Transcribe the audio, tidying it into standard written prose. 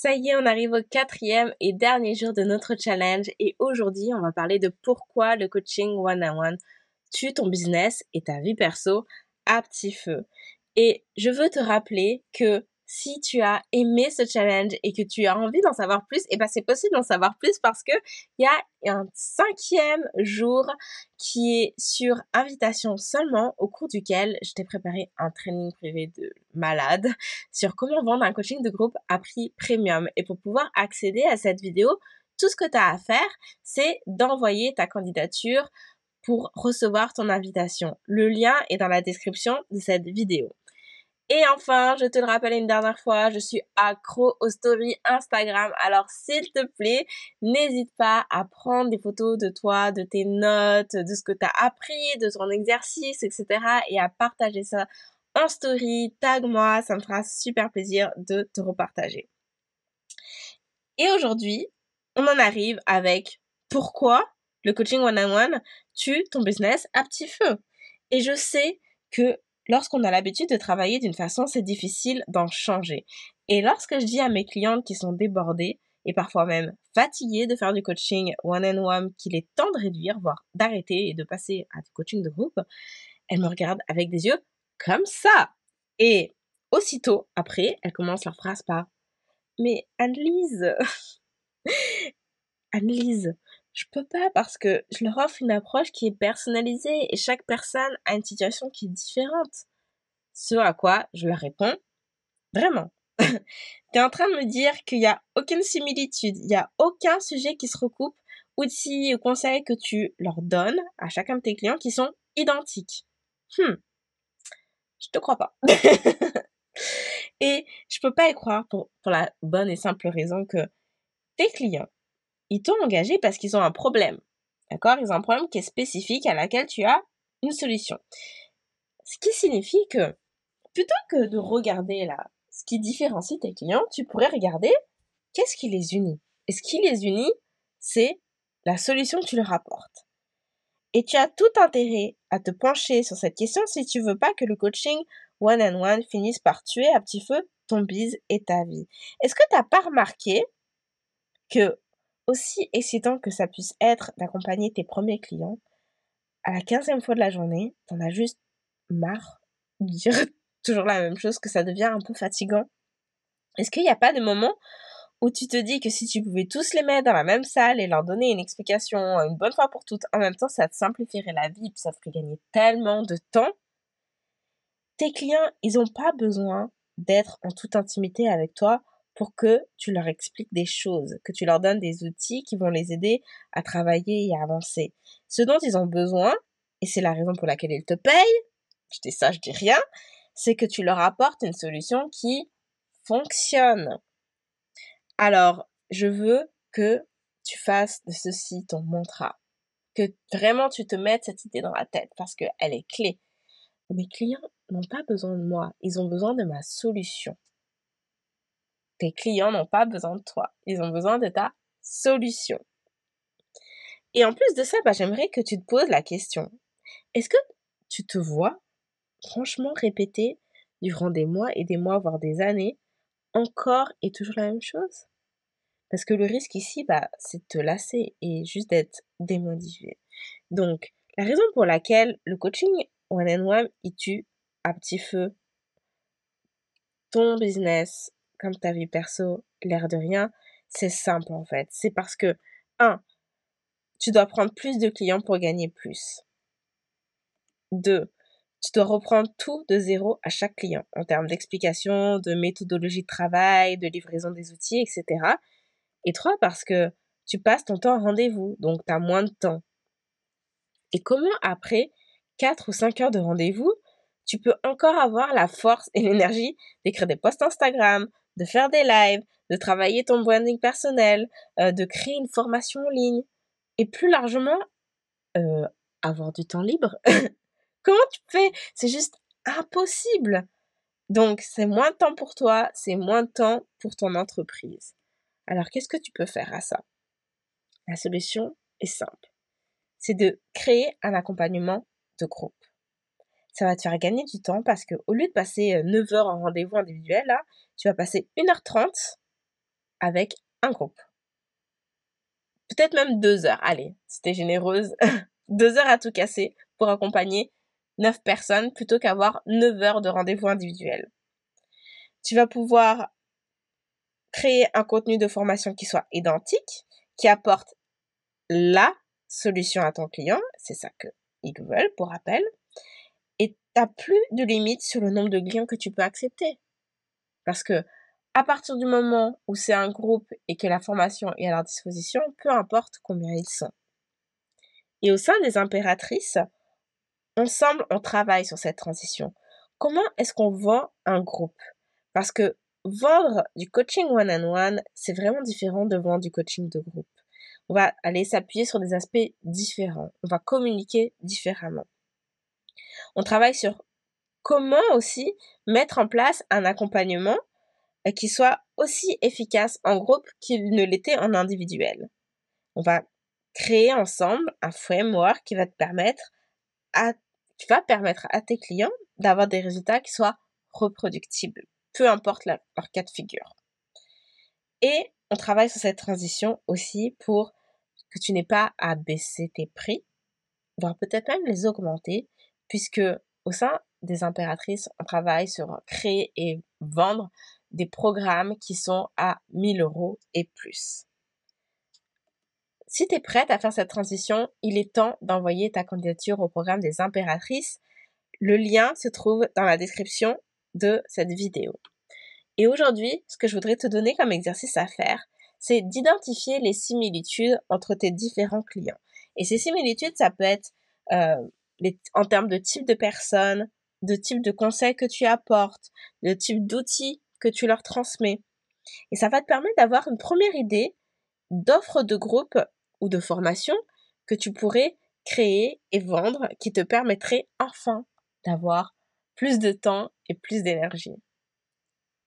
Ça y est, on arrive au 4e et dernier jour de notre challenge et aujourd'hui, on va parler de pourquoi le coaching one-on-one tue ton business et ta vie perso à petit feu. Et je veux te rappeler que si tu as aimé ce challenge et que tu as envie d'en savoir plus, et ben c'est possible d'en savoir plus parce que il y a un 5e jour qui est sur invitation seulement, au cours duquel je t'ai préparé un training privé de malade sur comment vendre un coaching de groupe à prix premium. Et pour pouvoir accéder à cette vidéo, tout ce que tu as à faire, c'est d'envoyer ta candidature pour recevoir ton invitation. Le lien est dans la description de cette vidéo. Et enfin, je te le rappelle une dernière fois, je suis accro aux stories Instagram. Alors s'il te plaît, n'hésite pas à prendre des photos de toi, de tes notes, de ce que tu as appris, de ton exercice, etc. et à partager ça en story, tag-moi, ça me fera super plaisir de te repartager. Et aujourd'hui, on en arrive avec pourquoi le coaching one-on-one tue ton business à petit feu. Et je sais que lorsqu'on a l'habitude de travailler d'une façon, c'est difficile d'en changer. Et lorsque je dis à mes clientes qui sont débordées et parfois même fatiguées de faire du coaching one-on-one qu'il est temps de réduire, voire d'arrêter et de passer à du coaching de groupe, elles me regardent avec des yeux comme ça. Et aussitôt après, elles commencent leur phrase par mais Anne-Lise, Anne-Lise, je peux pas parce que je leur offre une approche qui est personnalisée et chaque personne a une situation qui est différente. Ce à quoi je leur réponds, vraiment. T'es en train de me dire qu'il y a aucune similitude, il y a aucun sujet qui se recoupe, outils ou conseils que tu leur donnes à chacun de tes clients qui sont identiques. Je te crois pas. Et je peux pas y croire pour la bonne et simple raison que tes clients, ils t'ont engagé parce qu'ils ont un problème. D'accord? Ils ont un problème qui est spécifique à laquelle tu as une solution. Ce qui signifie que plutôt que de regarder là ce qui différencie tes clients, tu pourrais regarder qu'est-ce qui les unit. Et ce qui les unit, c'est la solution que tu leur apportes. Et tu as tout intérêt à te pencher sur cette question si tu veux pas que le coaching one-on-one finisse par tuer à petit feu ton biz et ta vie. Est-ce que tu n'as pas remarqué que, aussi excitant que ça puisse être d'accompagner tes premiers clients, à la 15e fois de la journée, t'en as juste marre de dire toujours la même chose, que ça devient un peu fatigant? Est-ce qu'il n'y a pas de moment où tu te dis que si tu pouvais tous les mettre dans la même salle et leur donner une explication une bonne fois pour toutes, en même temps, ça te simplifierait la vie, puis ça te ferait gagner tellement de temps? Tes clients, ils n'ont pas besoin d'être en toute intimité avec toi pour que tu leur expliques des choses, que tu leur donnes des outils qui vont les aider à travailler et à avancer. Ce dont ils ont besoin, et c'est la raison pour laquelle ils te payent, je dis ça, je dis rien, c'est que tu leur apportes une solution qui fonctionne. Alors, je veux que tu fasses de ceci ton mantra, que vraiment tu te mettes cette idée dans la tête parce qu'elle est clé. Mes clients n'ont pas besoin de moi, ils ont besoin de ma solution. Tes clients n'ont pas besoin de toi, ils ont besoin de ta solution. Et en plus de ça, j'aimerais que tu te poses la question. Est-ce que tu te vois franchement répéter durant des mois et des mois, voire des années, encore et toujours la même chose? Parce que le risque ici, c'est de te lasser et juste d'être démotivé. Donc, la raison pour laquelle le coaching one-on-one, il tue à petit feu ton business comme ta vie perso, l'air de rien, c'est simple en fait. C'est parce que, 1, tu dois prendre plus de clients pour gagner plus. 2, tu dois reprendre tout de zéro à chaque client en termes d'explication, de méthodologie de travail, de livraison des outils, etc. Et 3, parce que tu passes ton temps en rendez-vous, donc tu as moins de temps. Et comment après 4 ou 5 heures de rendez-vous, tu peux encore avoir la force et l'énergie d'écrire des posts Instagram, de faire des lives, de travailler ton branding personnel, de créer une formation en ligne et plus largement, avoir du temps libre? Comment tu fais? C'est juste impossible! Donc c'est moins de temps pour toi, c'est moins de temps pour ton entreprise. Alors qu'est-ce que tu peux faire à ça? La solution est simple. C'est de créer un accompagnement de groupe. Ça va te faire gagner du temps parce que au lieu de passer 9 heures en rendez-vous individuel, là, tu vas passer 1h30 avec un groupe. Peut-être même 2 heures. Allez, si t'es généreuse, 2 heures à tout casser pour accompagner 9 personnes plutôt qu'avoir 9 heures de rendez-vous individuel. Tu vas pouvoir créer un contenu de formation qui soit identique, qui apporte la solution à ton client, c'est ça qu'ils veulent pour rappel, et t'as plus de limite sur le nombre de clients que tu peux accepter. Parce que à partir du moment où c'est un groupe et que la formation est à leur disposition, peu importe combien ils sont. Et au sein des impératrices, ensemble, on travaille sur cette transition. Comment est-ce qu'on vend un groupe? Parce que vendre du coaching one-on-one, c'est vraiment différent de vendre du coaching de groupe. On va aller s'appuyer sur des aspects différents. On va communiquer différemment. On travaille sur comment aussi mettre en place un accompagnement qui soit aussi efficace en groupe qu'il ne l'était en individuel. On va créer ensemble un framework qui va permettre à tes clients d'avoir des résultats qui soient reproductibles, peu importe leur cas de figure. Et on travaille sur cette transition aussi pour que tu n'aies pas à baisser tes prix, voire peut-être même les augmenter, puisque au sein des impératrices, on travaille sur créer et vendre des programmes qui sont à 1 000 € et plus. Si tu es prête à faire cette transition, il est temps d'envoyer ta candidature au programme des impératrices. Le lien se trouve dans la description de cette vidéo. Et aujourd'hui, ce que je voudrais te donner comme exercice à faire, c'est d'identifier les similitudes entre tes différents clients. Et ces similitudes, ça peut être en termes de type de personnes, de type de conseils que tu apportes, de type d'outils que tu leur transmets. Et ça va te permettre d'avoir une première idée d'offres de groupe ou de formation que tu pourrais créer et vendre qui te permettrait enfin d'avoir plus de temps et plus d'énergie.